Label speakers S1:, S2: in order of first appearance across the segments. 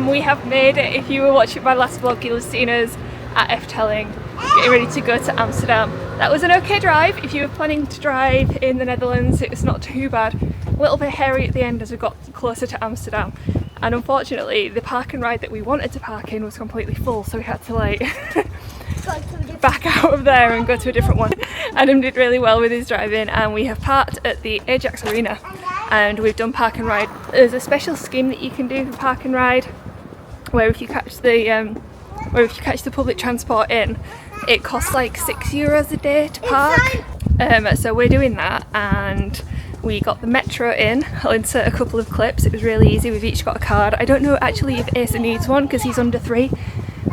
S1: and we have made it. If you were watching my last vlog, you'll have seen us at Efteling, getting ready to go to Amsterdam. That was an okay drive. If you were planning to drive in the Netherlands, it was not too bad. A little bit hairy at the end as we got closer to Amsterdam, and unfortunately the park and ride that we wanted to park in was completely full, so we had to like back out of there and go to a different one. Adam did really well with his driving, and we have parked at the Ajax Arena and we've done park and ride. There's a special scheme that you can do for park and ride where if you catch the public transport in, it costs like €6 a day to park. So we're doing that, and we got the metro in. I'll insert a couple of clips. It was really easy. We've each got a card. I don't know actually if Asa needs one because he's under 3,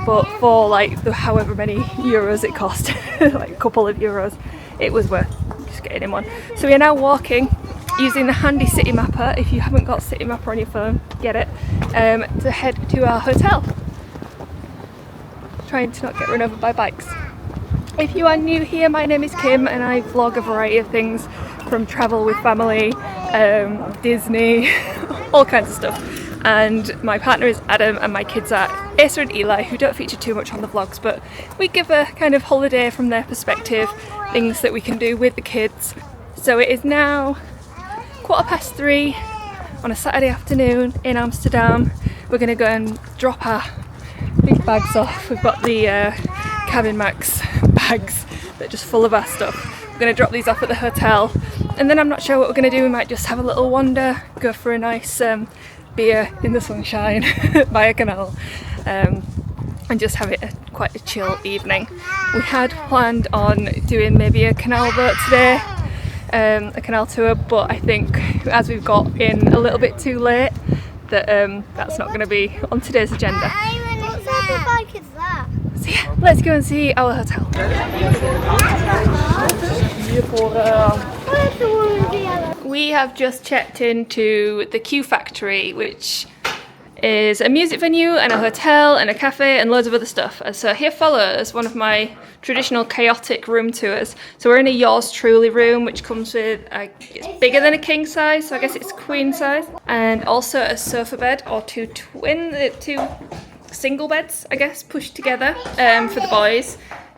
S1: but for like the however many euros it cost, like a couple of euros, it was worth just getting him one. So we are now walking using the handy city mapper. If you haven't got city mapper on your phone, get it, to head to our hotel. Trying to not get run over by bikes. If you are new here, my name is Kim and I vlog a variety of things from travel with family, Disney, all kinds of stuff. And my partner is Adam and my kids are Asa and Eli, who don't feature too much on the vlogs, but we give a kind of holiday from their perspective, things that we can do with the kids. So it is now 3:15 on a Saturday afternoon in Amsterdam. We're going to go and drop our big bags off. We've got the Cabin Max bags that are just full of our stuff. We're going to drop these off at the hotel, and then I'm not sure what we're going to do. We might just have a little wander, go for a nice beer in the sunshine by a canal, and just have it quite a chill evening. We had planned on doing maybe a canal boat today, a canal tour, but I think as we've got in a little bit too late, that that's not going to be on today's agenda. So yeah, let's go and see our hotel. We have just checked into the Q Factory, which is a music venue and a hotel and a cafe and loads of other stuff. And so here follows one of my traditional chaotic room tours. So we're in a Yours Truly room, which comes with, it's bigger than a king size, so I guess it's queen size, and also a sofa bed or two single beds, I guess, pushed together for the boys.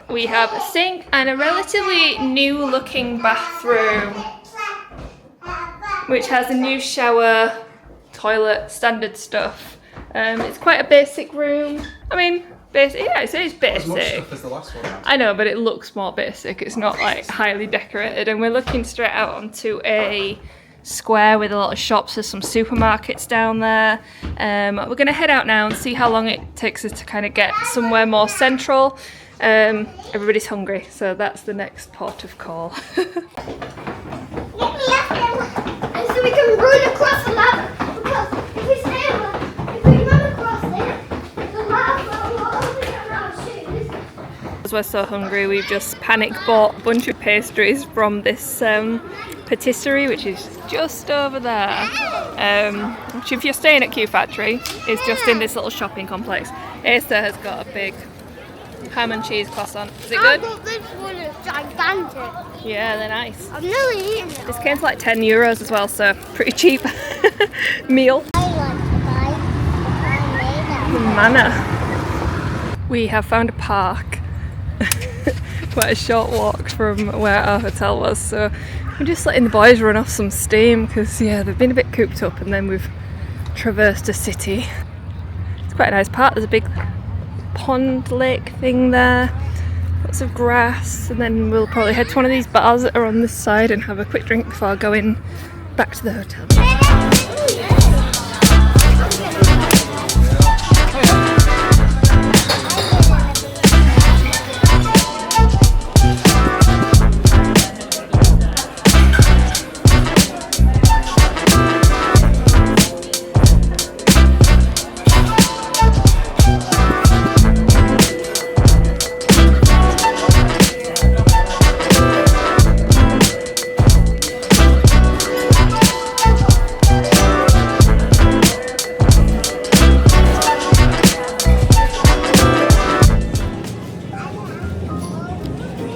S1: We have a sink and a relatively new looking bathroom, which has a new shower, toilet, standard stuff. It's quite a basic room. I mean, basic, yeah, it's basic. As much stuff as the last one. I know, but it looks more basic. It's not like highly decorated, and we're looking straight out onto a square with a lot of shops. There's some supermarkets down there. We're going to head out now and see how long it takes us to kind of get somewhere more central. Everybody's hungry, so that's the next port of call.
S2: So we can run across the lava, because if we run across it, the lava will only get our shoes.
S1: As we're so hungry, we've just panic bought a bunch of pastries from this patisserie, which is just over there, which if you're staying at Q Factory is just in this little shopping complex. Asa has got a big ham and cheese croissant. Is it good?
S2: But this one is gigantic.
S1: Yeah, they're nice.
S2: I've nearly eaten it.
S1: This came to like €10 as well, so pretty cheap meal.
S2: I want to buy
S1: Manor. We have found a park quite a short walk from where our hotel was, so we're just letting the boys run off some steam because yeah, they've been a bit cooped up, and then we've traversed a city. It's quite a nice park. There's a big pond lake thing there, lots of grass, and then we'll probably head to one of these bars that are on this side and have a quick drink before going back to the hotel.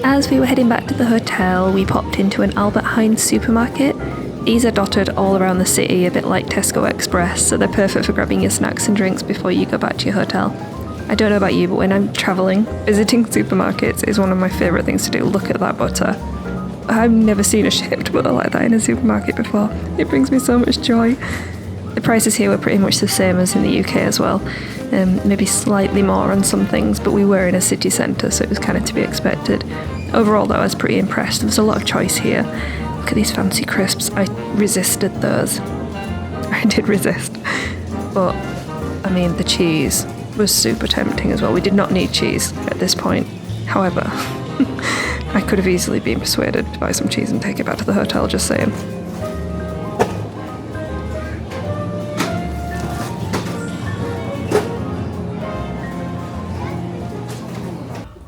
S1: As we were heading back to the hotel, we popped into an Albert Heijn supermarket. These are dotted all around the city, a bit like Tesco Express, so they're perfect for grabbing your snacks and drinks before you go back to your hotel. I don't know about you, but when I'm travelling, visiting supermarkets is one of my favourite things to do. Look at that butter. I've never seen a shaped butter like that in a supermarket before. It brings me so much joy. The prices here were pretty much the same as in the UK as well. Maybe slightly more on some things, but we were in a city centre, so it was kind of to be expected. Overall though, I was pretty impressed. There was a lot of choice here. Look at these fancy crisps. I resisted those. I did resist. But, I mean, the cheese was super tempting as well. We did not need cheese at this point. However, I could have easily been persuaded to buy some cheese and take it back to the hotel, just saying.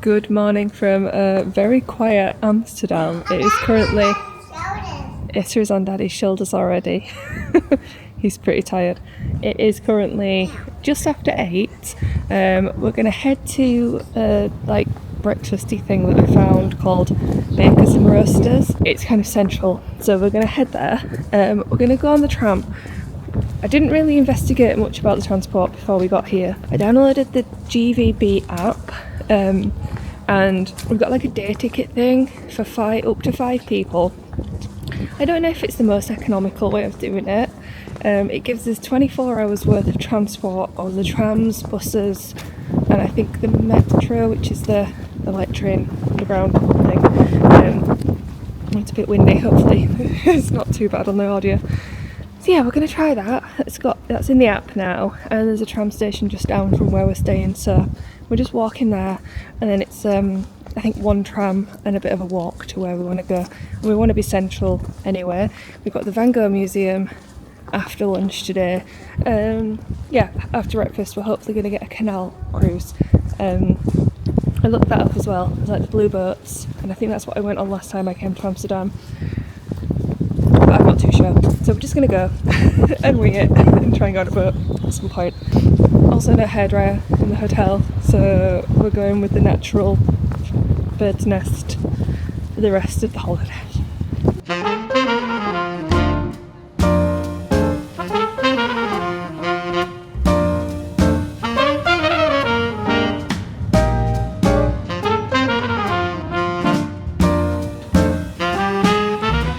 S1: Good morning from a very quiet Amsterdam. It is currently... Issa is on Daddy's shoulders already. He's pretty tired. It is currently just after 8. We're going to head to a breakfasty thing that we found called Bakers and Roasters. It's kind of central, so we're going to head there. We're going to go on the tram. I didn't really investigate much about the transport before we got here. I downloaded the GVB app, and we've got like a day ticket thing for up to 5 people. I don't know if it's the most economical way of doing it. It gives us 24 hours worth of transport on the trams, buses, and I think the metro, which is the light train underground thing. It's a bit windy, hopefully it's not too bad on the audio. So yeah, we're going to try that. That's in the app now, and there's a tram station just down from where we're staying, so we're just walking there, and then it's I think one tram and a bit of a walk to where we want to go. And we want to be central anyway. We've got the Gogh Museum after lunch today. After breakfast we're hopefully going to get a Canal cruise. I looked that up as well. There's like the blue boats, and I think that's what I went on last time I came to Amsterdam. But I'm not too sure. So we're just going to go and wing it and try and go on a boat at some point. Also no hairdryer in the hotel, so we're going with the natural bird's nest for the rest of the holiday.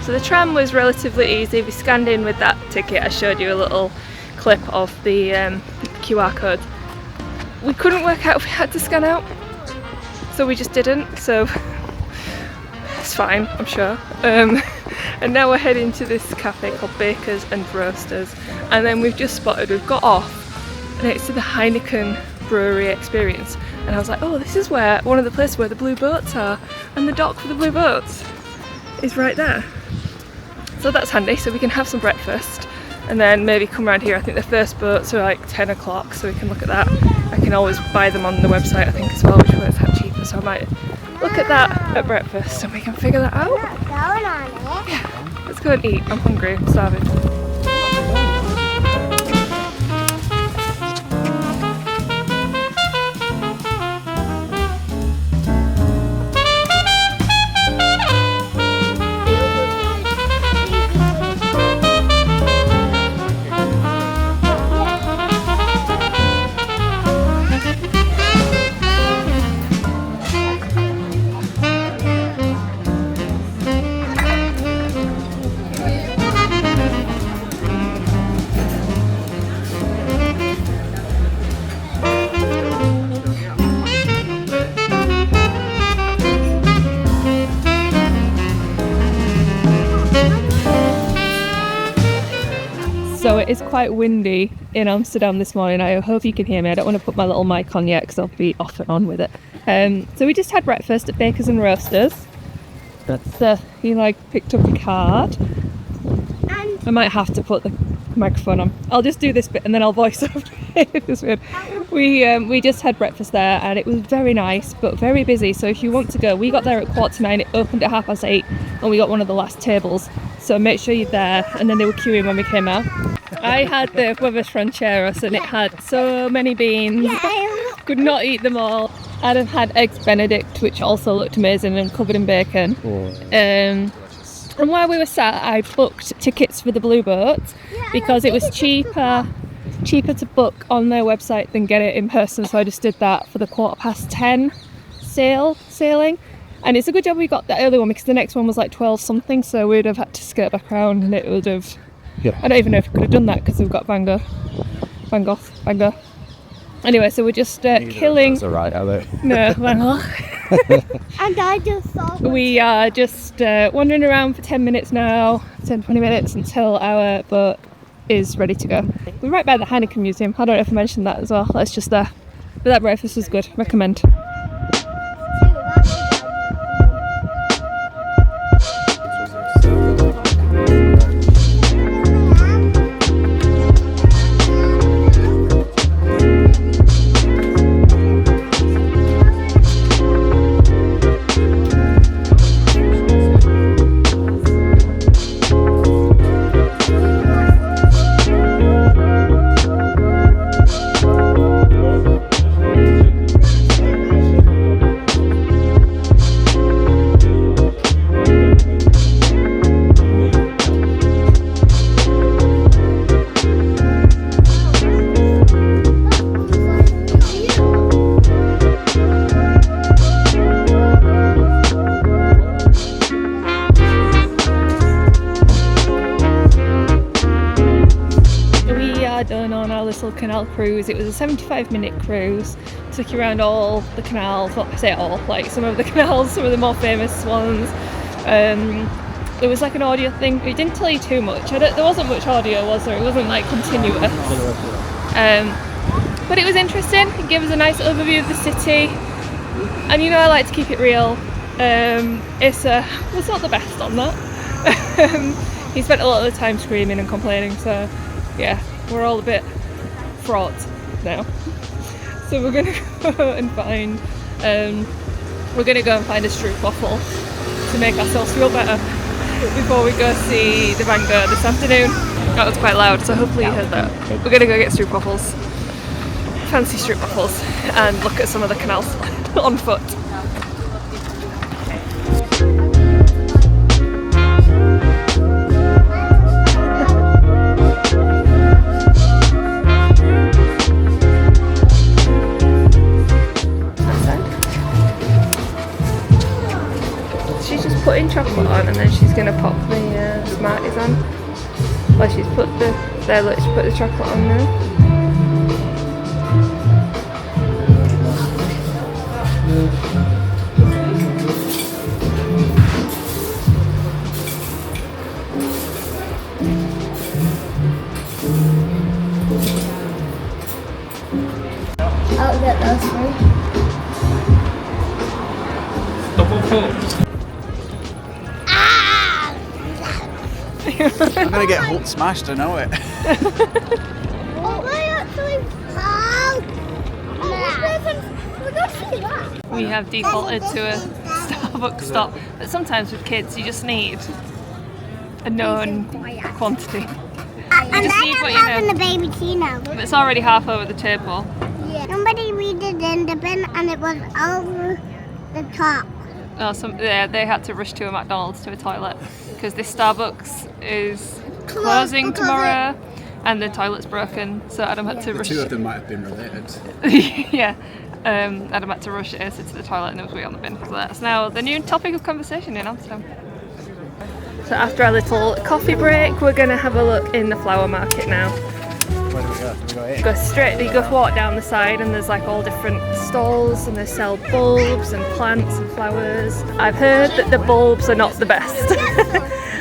S1: So the tram was relatively easy. We scanned in with that ticket. I showed you a little clip of the QR code. We couldn't work out if we had to scan out, so we just didn't, so it's fine, I'm sure. And now we're heading to this cafe called Bakers and Roasters, and then we've got off next to the Heineken brewery experience, and I was like, oh, this is where one of the places where the blue boats are, and the dock for the blue boats is right there. So that's handy, so we can have some breakfast and then maybe come around here. I think the first boats are like 10 o'clock, so we can look at that. I can always buy them on the website, I think, as well, which works out cheaper, so I might look at that at breakfast and we can figure that out.
S2: Going on it.
S1: Yeah, let's go and eat. I'm hungry, I'm starving. So it is quite windy in Amsterdam this morning. I hope you can hear me. I don't want to put my little mic on yet because I'll be off and on with it. So we just had breakfast at Bakers and Roasters. That's he picked up a card. I might have to put the microphone on. I'll just do this bit and then I'll voice over it. It's weird. We just had breakfast there and it was very nice but very busy. So if you want to go, we got there at 9:15. It opened at 8:30 and we got one of the last tables. So make sure you're there. And then they were queuing when we came out. I had the huevos rancheros and it had so many beans. Could not eat them all. Adam had eggs Benedict, which also looked amazing and covered in bacon. And while we were sat, I booked tickets for the Blue Boat because it was cheaper to book on their website than get it in person. So I just did that for the 10:15 sailing. And it's a good job we got the early one because the next one was like 12 something, so we'd have had to skirt back around and it would have...
S3: Yeah.
S1: I don't even know if we could have done that because we've got Van Gogh. Anyway, so we're just killing...
S3: That's alright, are they?
S1: No, Van Gogh.
S2: And I just saw.
S1: We are just wandering around for 10 minutes now, 10-20 minutes until our boat is ready to go. We're right by the Heineken Museum. I don't know if I mentioned that as well. That's just there. But that breakfast was good. Recommend. Done on our little canal cruise. It was a 75-minute cruise. Took you around all the canals, not say all, like some of the canals, some of the more famous ones. There was like an audio thing. We didn't tell you too much. There wasn't much audio, was there? It wasn't like continuous. But it was interesting. It gave us a nice overview of the city. And you know I like to keep it real. It's not the best on that. He spent a lot of the time screaming and complaining, so yeah. We're all a bit fraught now, so we're gonna go and find a stroopwafel to make ourselves feel better before we go see the Van Gogh this afternoon. That was quite loud, so hopefully you heard that. We're gonna go get stroopwafels, fancy stroopwafels, and look at some of the canals on foot. Putting chocolate on and then she's going to pop the Smarties on. Well, she's put she's put the chocolate on now.
S2: I'll get those three.
S4: I'm gonna get Hulk smashed, I know it.
S1: We have defaulted to a Starbucks stop, but sometimes with kids you just need a known quantity.
S2: And
S1: just
S2: I
S1: need
S2: am
S1: what you
S2: having
S1: know.
S2: the baby tea now.
S1: But it's already half over the table.
S2: Yeah. Somebody read it in the bin and it was over the top.
S1: Oh, they had to rush to a McDonald's to a toilet because this Starbucks is closing tomorrow and the toilet's broken, so Adam had to rush.
S4: The two of them might have been related.
S1: Yeah, Adam had to rush Asa to the toilet and there was way on the bin. So that's now the new topic of conversation in Amsterdam. So after our little coffee break, we're going to have a look in the flower market now.
S4: Where do we go? Do we go in?
S1: Go straight, you go walk down the side and there's like all different stalls and they sell bulbs and plants and flowers. I've heard that the bulbs are not the best.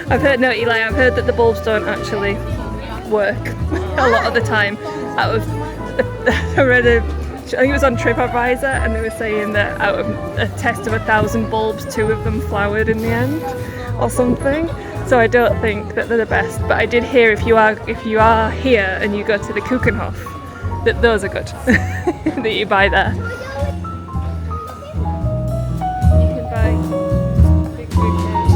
S1: I've heard that the bulbs don't actually work a lot of the time. I think it was on TripAdvisor and they were saying that out of a test of 1,000 bulbs, 2 of them flowered in the end or something. So I don't think that they're the best, but I did hear if you are here and you go to the Keukenhof, that those are good, that you buy there. You can buy big bouquets.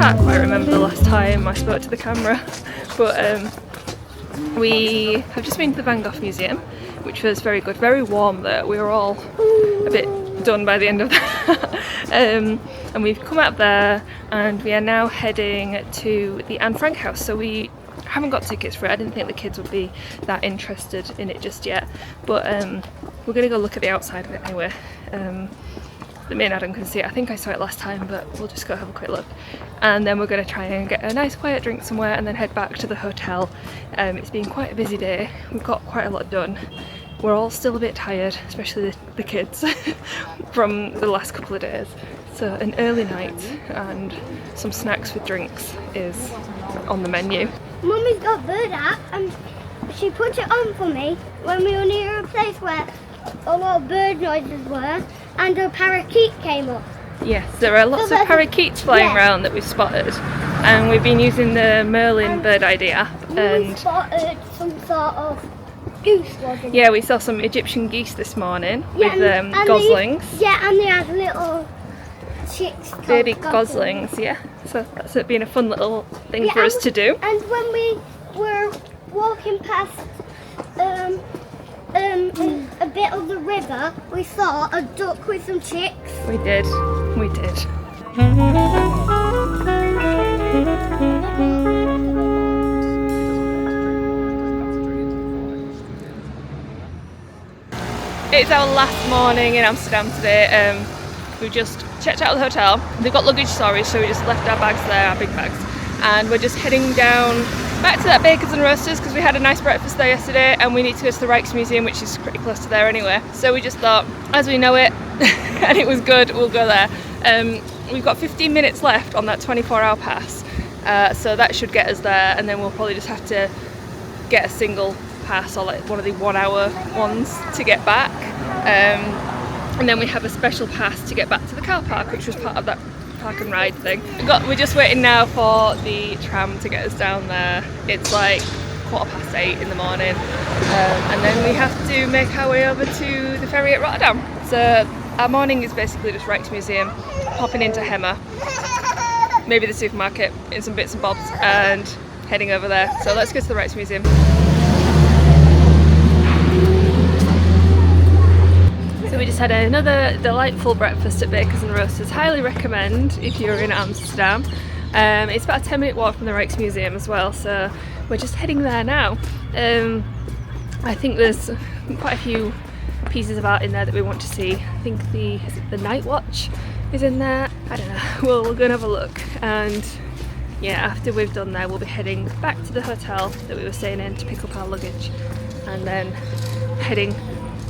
S1: can't quite remember the last time I spoke to the camera, but we have just been to the Van Gogh Museum, which was very good, very warm though. We were all a bit done by the end of that. And we've come out there and we are now heading to the Anne Frank house. So we haven't got tickets for it. I didn't think the kids would be that interested in it just yet, but we're going to go look at the outside of it anyway. That me and Adam can see it. I think I saw it last time, but we'll just go have a quick look, and then we're going to try and get a nice quiet drink somewhere and then head back to the hotel. It's been quite a busy day. We've got quite a lot done. We're all still a bit tired, especially the kids from the last couple of days. So an early night and some snacks with drinks is on the menu.
S2: Mummy's got bird app and she put it on for me when we were near a place where a lot of bird noises were and a parakeet came up.
S1: Yes, there are lots of parakeets flying around that we've spotted, and we've been using the Merlin bird ID app. And
S2: we spotted some sort of goose, wasn't it?
S1: Yeah, we saw some Egyptian geese this morning with goslings.
S2: And they had little chicks.
S1: Baby goslings, yeah. So that's been a fun little thing for us to do.
S2: And when we were walking past a bit of the river, we saw a duck with some chicks.
S1: We did. It's our last morning in Amsterdam today. We just checked out of the hotel. They've got luggage storage, so we just left our bags there, our big bags, and we're just heading down back to that Bakers and Roasters because we had a nice breakfast there yesterday, and we need to go to the Rijksmuseum, which is pretty close to there anyway. So we just thought, as we know it and it was good, we'll go there. We've got 15 minutes left on that 24-hour pass, so that should get us there, and then we'll probably just have to get a single pass or like one of the 1 hour ones to get back. And then we have a special pass to get back to the car park, which was part of that park and ride thing. We're just waiting now for the tram to get us down there. It's like 8:15 in the morning, and then we have to make our way over to the ferry at Rotterdam. So our morning is basically just Rijksmuseum, popping into Hiya, maybe the supermarket, in some bits and bobs, and heading over there. So let's go to the Rijksmuseum. So we just had another delightful breakfast at Bakers and Roasters. Highly recommend if you're in Amsterdam. It's about a 10-minute walk from the Rijksmuseum as well, so we're just heading there now. I think there's quite a few pieces of art in there that we want to see. I think the Night Watch is in there. I don't know. We'll go and have a look, and yeah, after we've done there, we'll be heading back to the hotel that we were staying in to pick up our luggage, and then heading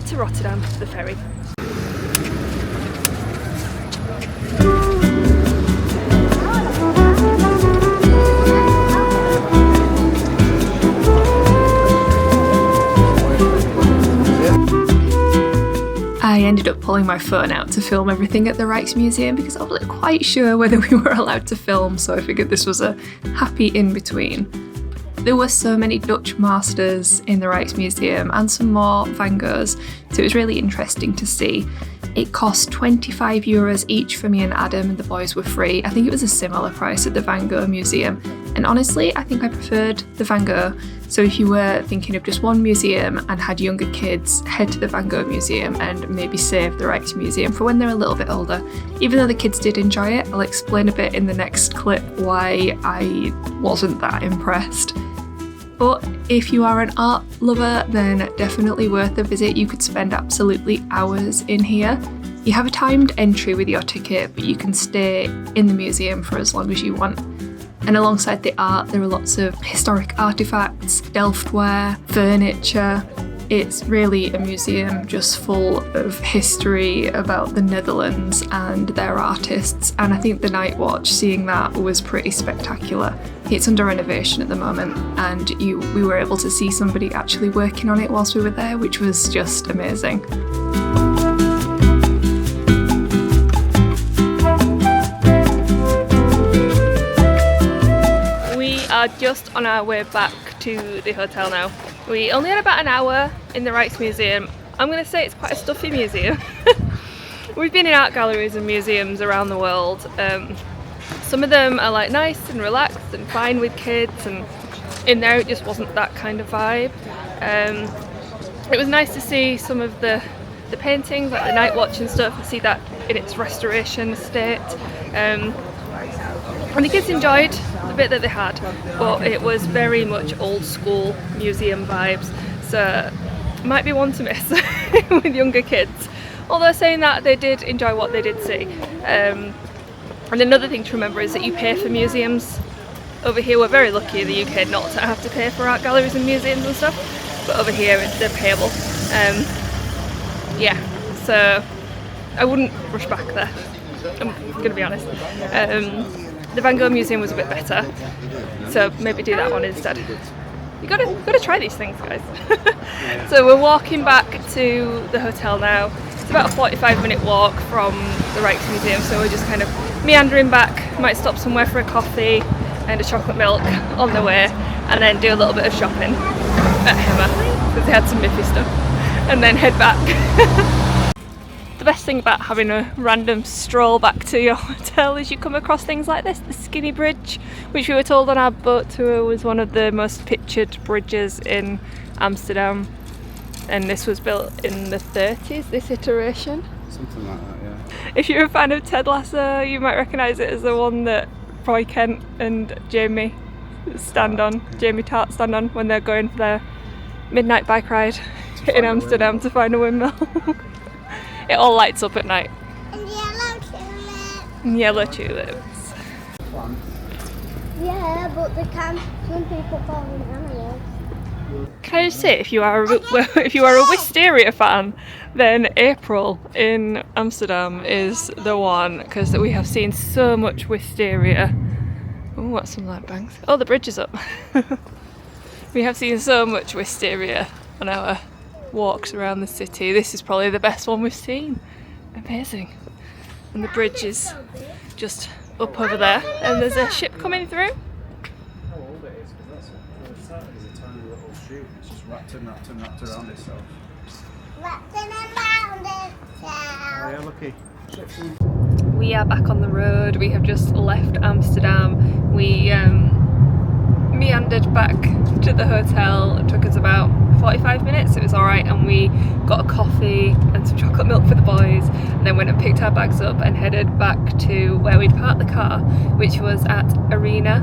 S1: to Rotterdam to the ferry. I ended up pulling my phone out to film everything at the Rijksmuseum because I wasn't quite sure whether we were allowed to film, so I figured this was a happy in-between. There were so many Dutch masters in the Rijksmuseum and some more Van Goghs, so it was really interesting to see. It cost €25 each for me and Adam, and the boys were free. I think it was a similar price at the Van Gogh Museum, and honestly I think I preferred the Van Gogh. So if you were thinking of just one museum and had younger kids, head to the Van Gogh Museum and maybe save the Rijksmuseum for when they're a little bit older. Even though the kids did enjoy it, I'll explain a bit in the next clip why I wasn't that impressed. But if you are an art lover, then definitely worth a visit. You could spend absolutely hours in here. You have a timed entry with your ticket, but you can stay in the museum for as long as you want. And alongside the art, there are lots of historic artifacts, Delftware, furniture. It's really a museum just full of history about the Netherlands and their artists, and I think the Night Watch, seeing that was pretty spectacular. It's under renovation at the moment, and we were able to see somebody actually working on it whilst we were there, which was just amazing. We are just on our way back to the hotel now. We only had about an hour in the Rijksmuseum. I'm going to say it's quite a stuffy museum. We've been in art galleries and museums around the world, Some of them are like nice and relaxed and fine with kids, and in there it just wasn't that kind of vibe. It was nice to see some of the paintings, like the night watch and stuff, and see that in its restoration state. And the kids enjoyed the bit that they had, but it was very much old school museum vibes, so might be one to miss with younger kids. Although saying that, they did enjoy what they did see. And another thing to remember is that you pay for museums. Over here we're very lucky in the UK not to have to pay for art galleries and museums and stuff, but over here they're payable. Yeah, so I wouldn't rush back there, I'm going to be honest. The Van Gogh Museum was a bit better, so maybe do that one instead. You gotta try these things, guys. So we're walking back to the hotel now. It's about a 45-minute walk from the Rijksmuseum, so we're just kind of meandering back. Might stop somewhere for a coffee and a chocolate milk on the way, and then do a little bit of shopping at Hiya because they had some Miffy stuff, and then head back. The best thing about having a random stroll back to your hotel is you come across things like this, the Skinny Bridge, which we were told on our boat tour was one of the most pictured bridges in Amsterdam, and this was built in the 30s, this iteration.
S4: Something like that, yeah.
S1: If you're a fan of Ted Lasso, you might recognise it as the one that Roy Kent and Jamie Tart stand on when they're going for their midnight bike ride in Amsterdam to find a windmill. It all lights up at night.
S2: And yellow tulips.
S1: And yellow tulips.
S2: Yeah, but some people call them animals.
S1: Can I just say, if you are a wisteria fan, then April in Amsterdam is the one, because we have seen so much wisteria. Oh, what's some light bangs? Oh, the bridge is up. We have seen so much wisteria on our walks around the city. This is probably the best one we've seen. Amazing. And the bridge is just up over there, and there's a ship coming through.
S4: How old it is, because that's a tiny little shoe. It's just wrapped around itself. Oh yeah, lucky.
S1: We are back on the road. We have just left Amsterdam. We meandered back to the hotel. It took us about 45 minutes. It was alright, and we got a coffee and some chocolate milk for the boys, and then went and picked our bags up and headed back to where we'd parked the car, which was at Arena.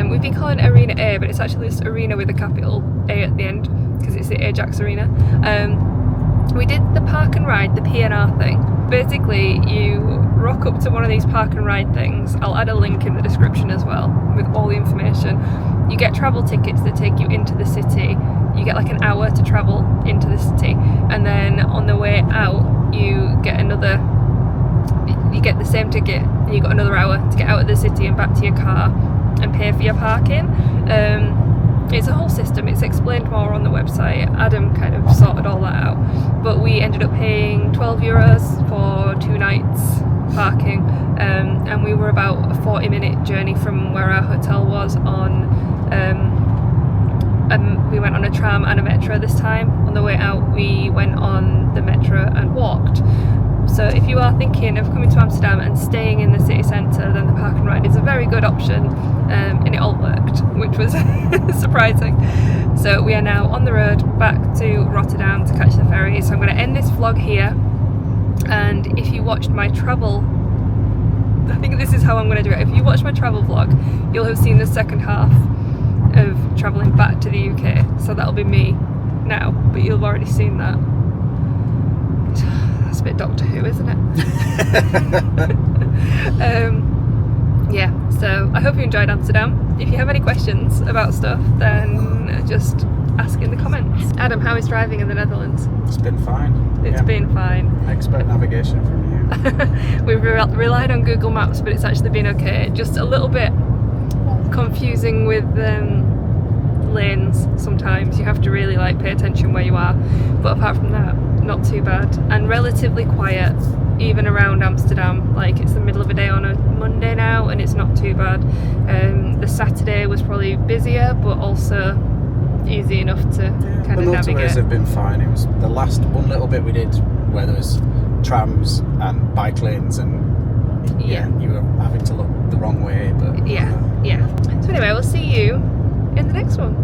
S1: We've been calling it Arena A, but it's actually just Arena with a capital A at the end, because it's the Ajax Arena. We did the park and ride, the P&R thing. Basically, you rock up to one of these park and ride things. I'll add a link in the description as well with all the information. You get travel tickets that take you into the city. You get like an hour to travel into the city, and then on the way out you get the same ticket, and you got another hour to get out of the city and back to your car and pay for your parking. It's a whole system. It's explained more on the website. Adam kind of sorted all that out, but we ended up paying €12 for 2 nights parking, and we were about a 40-minute journey from where our hotel was on. We went on a tram and a metro this time. On the way out we went on the metro and walked. So if you are thinking of coming to Amsterdam and staying in the city centre, then the park and ride is a very good option, and it all worked, which was surprising. So we are now on the road back to Rotterdam to catch the ferry. So I'm going to end this vlog here, and if you watched my travel, I think this is how I'm going to do it. If you watched my travel vlog, you'll have seen the second half of travelling back to the UK, so that'll be me now, but you'll have already seen that. That's a bit Doctor Who, isn't it? Yeah, so I hope you enjoyed Amsterdam. If you have any questions about stuff, then just ask in the comments. Adam, how is driving in the Netherlands?
S4: It's been fine.
S1: It's been fine.
S4: Expert navigation from you.
S1: We've relied on Google Maps, but it's actually been okay. Just a little bit confusing with lanes sometimes. You have to really pay attention where you are, but apart from that, not too bad, and relatively quiet even around Amsterdam. It's the middle of the day on a Monday now, and it's not too bad. The Saturday was probably busier, but also easy enough to kind of navigate.
S4: The motorways have been fine. It was the last one little bit we did where there was trams and bike lanes and
S1: Yeah.
S4: You were having to look the wrong way, but
S1: Yeah. So anyway, we'll see you in the next one.